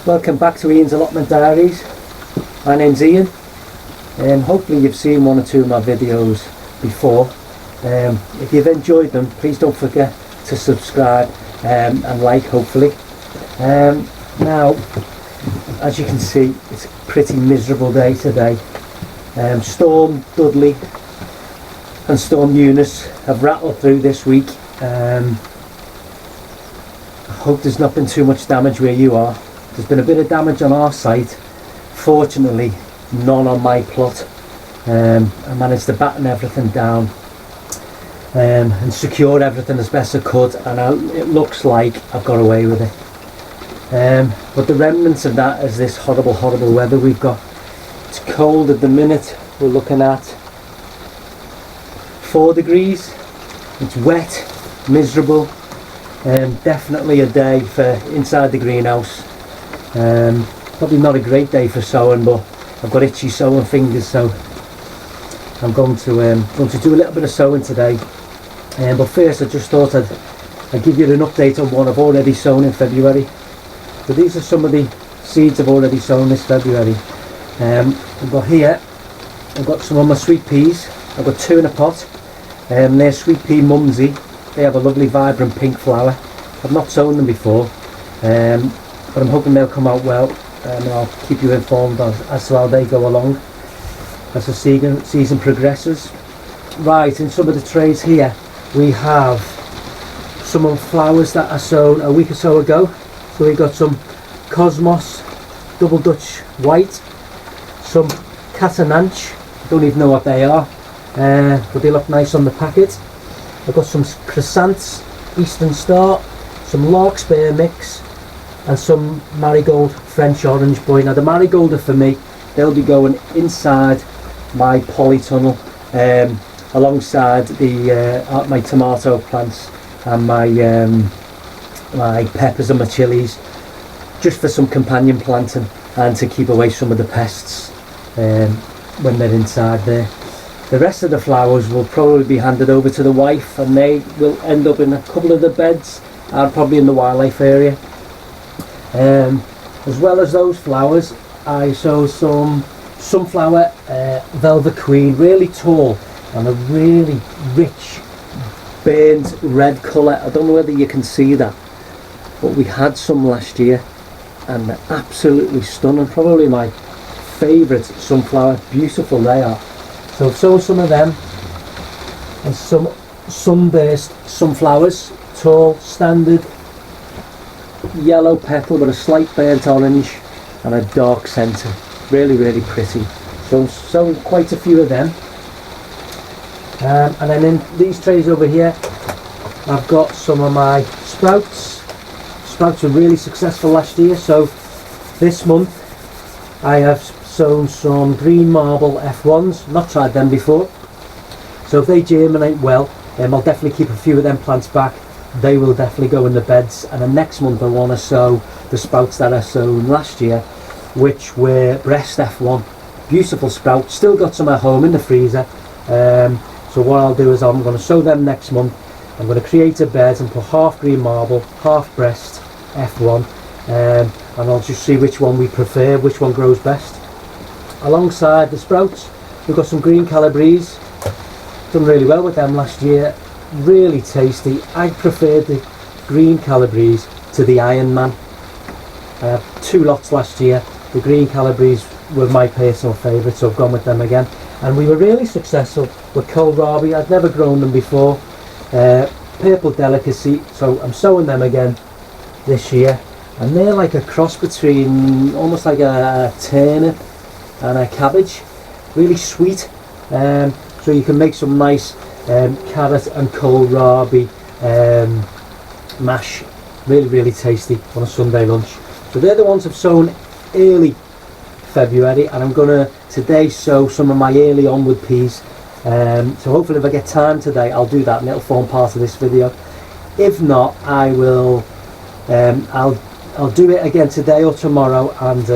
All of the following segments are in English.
Welcome back to Ian's Allotment Diaries. My name's Ian, and hopefully you've seen one or two of my videos before. If you've enjoyed them, please don't forget to subscribe and like, hopefully. Now, as you can see, it's a pretty miserable day today. Storm Dudley and Storm Eunice have rattled through this week. I hope there's not been too much damage where you are. There's been a bit of damage on our site, fortunately none on my plot. I managed to batten everything down and secure everything as best I could, and it looks like I've got away with it. But the remnants of that is this horrible weather we've got. It's cold at the minute. We're looking at 4 degrees. It's wet, miserable. Definitely a day for inside the greenhouse. Probably not a great day for sowing, but I've got itchy sowing fingers, so I'm going to do a little bit of sowing today. But first, I just thought I'd give you an update on what I've already sown in February. So these are some of the seeds I've already sown this February. I've got here, I've got some of my sweet peas. I've got 2 in a pot. They're sweet pea mumsy. They have a lovely vibrant pink flower. I've not sown them before, but I'm hoping they'll come out well, and I'll keep you informed as to how they go along as the season progresses. Right, in some of the trays here we have some of the flowers that I sown a week or so ago. So we've got some Cosmos Double Dutch White, some Catananch, don't even know what they are, but they look nice on the packet. I've got some Chrysanths Eastern Star, some Larkspur mix, and some Marigold French Orange Boy. Now the Marigold are for me, they'll be going inside my polytunnel alongside my tomato plants and my peppers and my chilies, just for some companion planting and to keep away some of the pests when they're inside there. The rest of the flowers will probably be handed over to the wife, and they will end up in a couple of the beds, probably in the wildlife area. As well as those flowers, I sow some sunflower Velvet Queen, really tall and a really rich burnt red colour. I don't know whether you can see that, but we had some last year and they're absolutely stunning. Probably my favourite sunflower. Beautiful they are. So I've sown some of them, and some sunburst sunflowers, tall, standard, yellow petal with a slight burnt orange and a dark centre. Really pretty. So sown quite a few of them. And then in these trays over here I've got some of my sprouts. Sprouts were really successful last year, so this month I have sown some green marble F1s. Not tried them before, so if they germinate well, I'll definitely keep a few of them plants back. They will definitely go in the beds, and then next month I want to sow the sprouts that I sown last year, which were breast F1. Beautiful sprouts, still got some at home in the freezer. So what I'll do is I'm going to sow them next month. I'm going to create a bed and put half green marble, half breast F1, and I'll just see which one we prefer, which one grows best. Alongside the sprouts, we've got some green Calabrese. Done really well with them last year. Really tasty. I preferred the green Calabrese to the Iron Man. 2 lots last year. The green Calabrese were my personal favourite, so I've gone with them again. And we were really successful with kohlrabi. I'd never grown them before. Purple delicacy, so I'm sowing them again this year. And they're like a cross between almost like a turnip and a cabbage. Really sweet. So you can make some nice carrot and kohlrabi mash. Really tasty on a Sunday lunch. So they're the ones I've sown early February, and I'm gonna today sow some of my early onward peas. So hopefully if I get time today I'll do that and it'll form part of this video. If not, I will I'll do it again today or tomorrow, and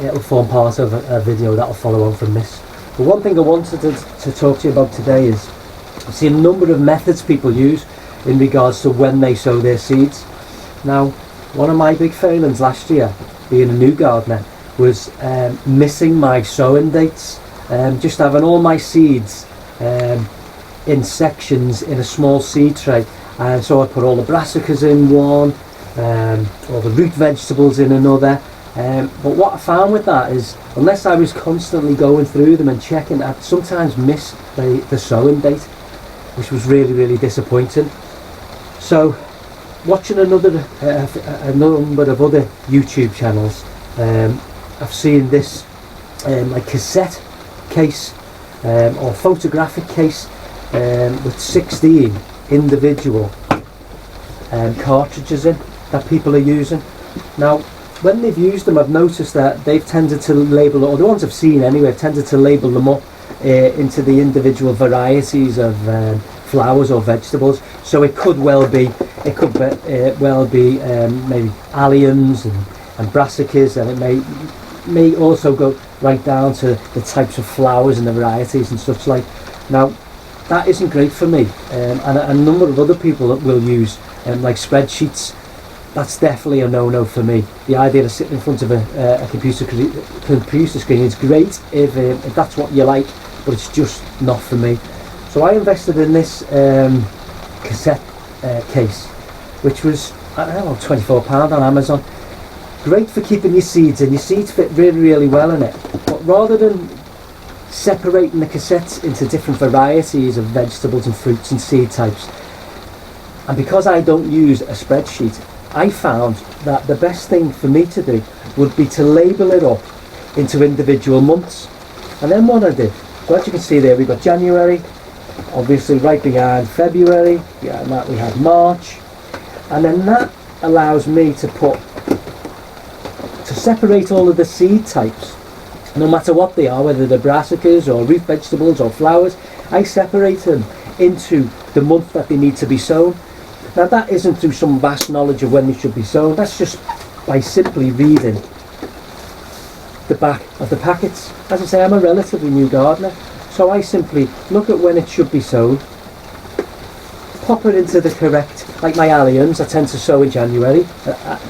it'll form part of a video that'll follow on from this. But one thing I wanted to talk to you about today is I've seen a number of methods people use in regards to when they sow their seeds. Now, one of my big failings last year being a new gardener, was missing my sowing dates, just having all my seeds in sections in a small seed tray. And so I put all the brassicas in one, all the root vegetables in another. But what I found with that is, unless I was constantly going through them and checking, I'd sometimes miss the sowing date, which was really, really disappointing. So watching a number of other YouTube channels, I've seen this like cassette case or photographic case with 16 individual cartridges in that people are using. Now, when they've used them, I've noticed that they've tended to label, or the ones I've seen anyway, have tended to label them up into the individual varieties of flowers or vegetables. So it could well be maybe alliums and brassicas, and it may also go right down to the types of flowers and the varieties and such like. Now, that isn't great for me, and a number of other people that will use like spreadsheets. That's definitely a no-no for me. The idea of sitting in front of a computer screen is great if that's what you like, but it's just not for me. So I invested in this cassette case, which was, I don't know, £24 on Amazon. Great for keeping your seeds in. Your seeds fit really, really well in it. But rather than separating the cassettes into different varieties of vegetables and fruits and seed types, and because I don't use a spreadsheet, I found that the best thing for me to do would be to label it up into individual months. And then what I did, so as you can see there, we've got January, obviously right behind February, and that we have March, and then that allows me to separate all of the seed types, no matter what they are, whether they're brassicas or root vegetables or flowers. I separate them into the month that they need to be sown. Now, that isn't through some vast knowledge of when they should be sown. That's just by simply reading the back of the packets. As I say, I'm a relatively new gardener, so I simply look at when it should be sown, pop it into the correct, like my alliums, I tend to sow in January,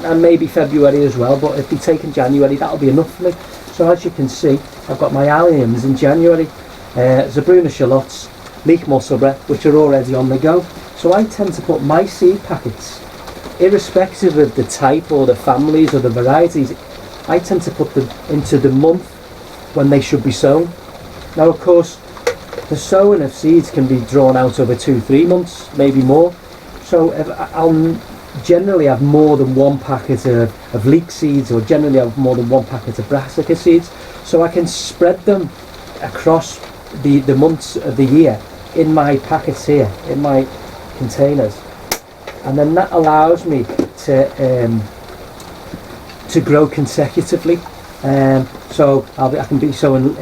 and maybe February as well, but if they take in January, that'll be enough for me. So as you can see, I've got my alliums in January, Zabruna shallots, leek mulsubra, which are already on the go. So I tend to put my seed packets, irrespective of the type or the families or the varieties, I tend to put them into the month when they should be sown. Now, of course, the sowing of seeds can be drawn out over 2-3 months, maybe more. So I'll generally have more than one packet of leek seeds, or generally have more than one packet of brassica seeds, so I can spread them across the months of the year in my packets here, in my containers, and then that allows me to grow consecutively. So I can be sowing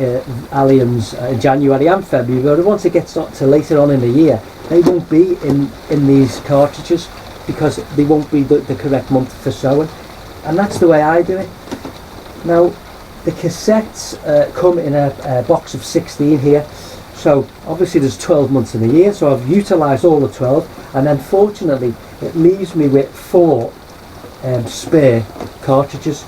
alliums in January and February, but once it gets up to later on in the year, they won't be in these cartridges because they won't be the correct month for sowing, and that's the way I do it. Now, the cassettes come in a box of 16 here. So obviously there's 12 months in the year, so I've utilised all the 12, and then fortunately it leaves me with 4 spare cartridges,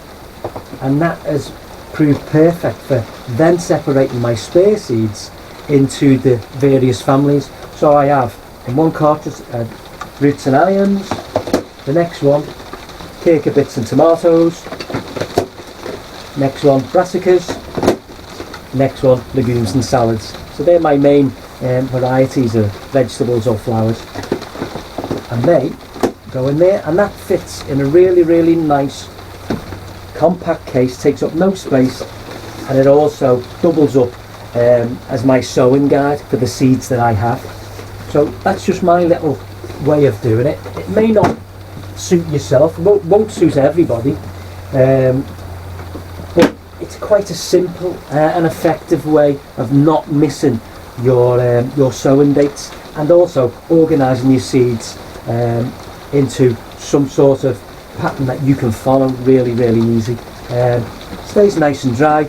and that has proved perfect for then separating my spare seeds into the various families. So I have in one cartridge roots and alliums, the next one cucurbits and tomatoes, next one brassicas, next one legumes and salads. So they're my main varieties of vegetables or flowers, and they go in there, and that fits in a really, really nice compact case, takes up no space, and it also doubles up as my sowing guide for the seeds that I have. So that's just my little way of doing it. It may not suit yourself, won't suit everybody, but it's quite a simple and effective way of not missing your sowing dates, and also organising your seeds into some sort of pattern that you can follow really, really easy. Stays nice and dry,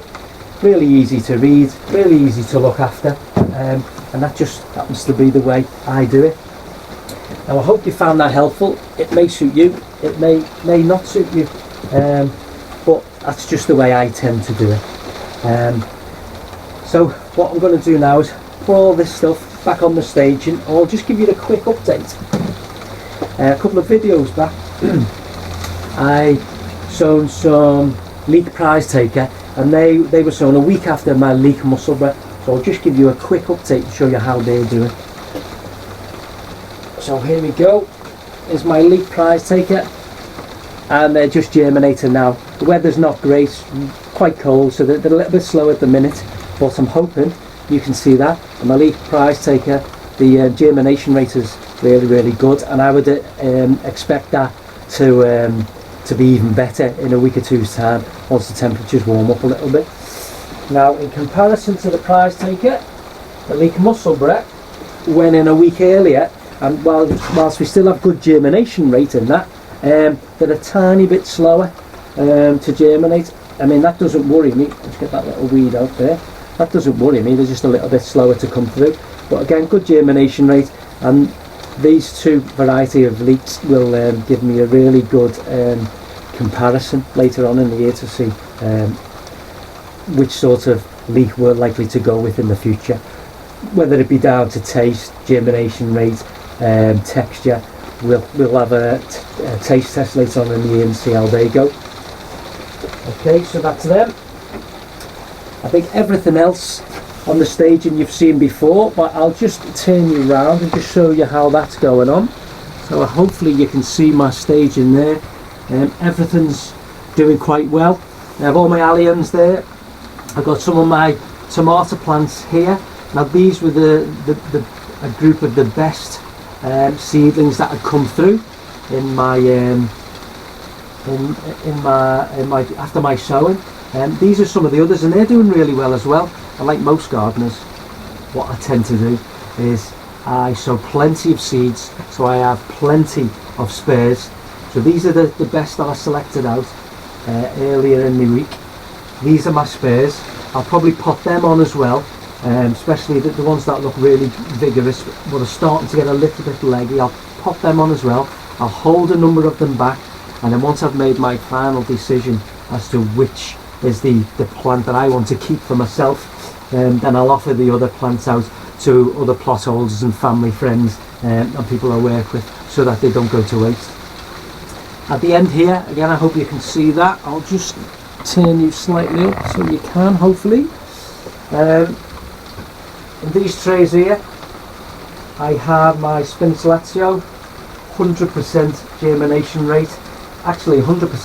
really easy to read, really easy to look after, and that just happens to be the way I do it. Now, I hope you found that helpful. It may suit you, it may not suit you, but but that's just the way I tend to do it. So what I'm going to do now is put all this stuff back on the staging. I'll just give you a quick update. A couple of videos back I sown some leek prize taker, and they were sown a week after my leek musselburgh, so I'll just give you a quick update to show you how they're doing. So here we go, is my leek prize taker, and they're just germinating now. The weather's not great, quite cold, so they're a little bit slow at the minute, but I'm hoping you can see that. And my leek prize taker, the germination rate is really good, and I would expect that to be even better in a week or two's time once the temperatures warm up a little bit. Now, in comparison to the prize taker, the leek musselburgh went in a week earlier, and whilst we still have good germination rate in that, they're a tiny bit slower to germinate. I mean, that doesn't worry me. Let's get that little weed out there. That doesn't worry me, they're just a little bit slower to come through. But again, good germination rate, and these two variety of leeks will give me a really good comparison later on in the year to see which sort of leek we're likely to go with in the future, whether it be down to taste, germination rate, texture. We'll have a taste test later on in the year and see how they go. Okay, so that's them. I think everything else on the staging you've seen before, but I'll just turn you around and just show you how that's going on. So hopefully you can see my staging there. Everything's doing quite well. I have all my alliums there. I've got some of my tomato plants here. Now these were a group of the best seedlings that had come through in my after my sowing. These are some of the others, and they're doing really well as well. And like most gardeners, what I tend to do is I sow plenty of seeds, so I have plenty of spares. So these are the best that I selected out earlier in the week. These are my spares. I'll probably pot them on as well, especially the ones that look really vigorous but are starting to get a little bit leggy. I'll pot them on as well. I'll hold a number of them back, and then once I've made my final decision as to which is the plant that I want to keep for myself, then I'll offer the other plants out to other plot holders and family friends and people I work with, so that they don't go to waste. At the end here, again, I hope you can see that. I'll just turn you slightly up so you can, hopefully. In these trays here, I have my Spinsalazio, 100% germination rate, actually 100%.